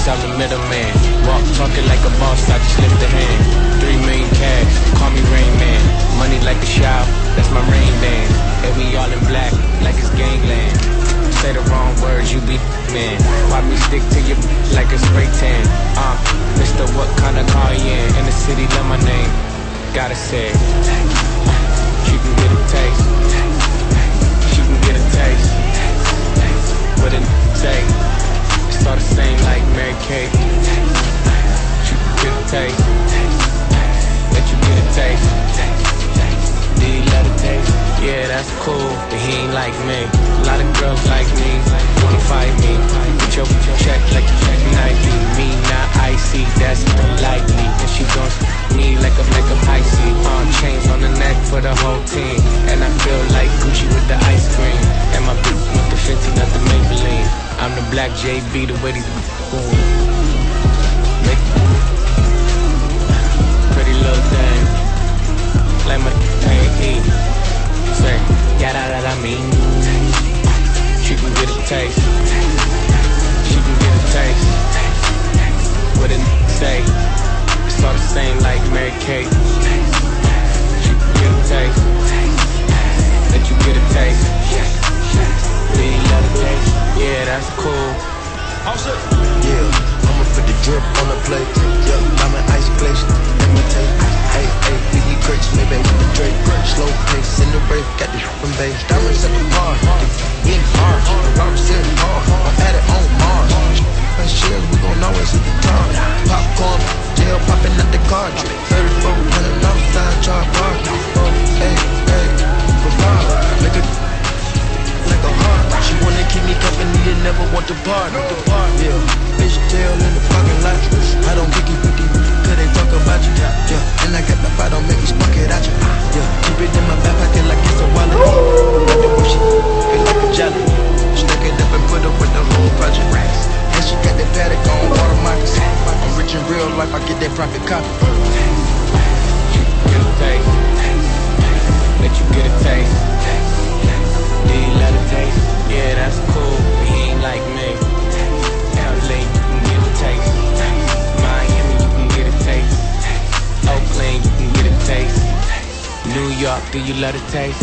I'm the middleman. Walk talking like a boss, I just lift a hand. 3 million cash, call me Rain Man. Money like a shower, that's my rain dance. And we all in black, like it's gangland. Say the wrong words, you be man. Why me stick to you like a spray tan? Mister, what kind of car you in? In the city, love my name. Gotta say it. She can get a taste. She can get a taste. What it say? It's all the same like Mary Kate. She can get a taste. Let you get a taste. Do you love a taste? Yeah, that's cool, but he ain't like me. A lot of girls like me, wanna fight me. Put your check like you check Nike. Me not icy, that's unlikely. And she gon' me like a makeup icy. Chains on the neck for the whole team. And I feel like Gucci with the ice cream. And my bitch with the 50, not the Maybelline. I'm the black JB, the way these boom. Pretty little thing, like my ain't eat. Say, yeah, that I mean. She can get a taste. She can get a taste. What it say? It's all the same like Mary Kate. She can get a taste. Let you get a taste. Really love a taste. Yeah, that's cool. Yeah, I'ma put the drip on the plate. Yeah, I'm an ice glacier. Imitate. Hey, biggie crates, maybe with the Drake. Slow pace in the rave, got the from base. Diamonds at the bar, getting hard. The rock's sitting hard. I'm at it on Mars. And shares, we gon' always hit the top. Popcorn, jail popping at the car. 3400 outside, charge bar. Hey, for bar, make it like a heart. She wanna keep me company and never want to part. Yeah, bitch jail in the parking lot. I don't kick it 50, cause they talk about you. Yeah, and I got the fight, don't make me spark it at you. Yeah, keep it in my back pocket like it's a wallet. Got the way she feel like a jelly. Stack it up and put up with the whole project. And she got that paddock on water markets. I'm rich in real life, I get that profit copy. Get a taste. Let you get a taste. Do you love a taste? Yeah, that's cool, but he ain't like me. LA, you can get a taste. Miami, you can get a taste. Oakland, you can get a taste. New York, do you love a taste?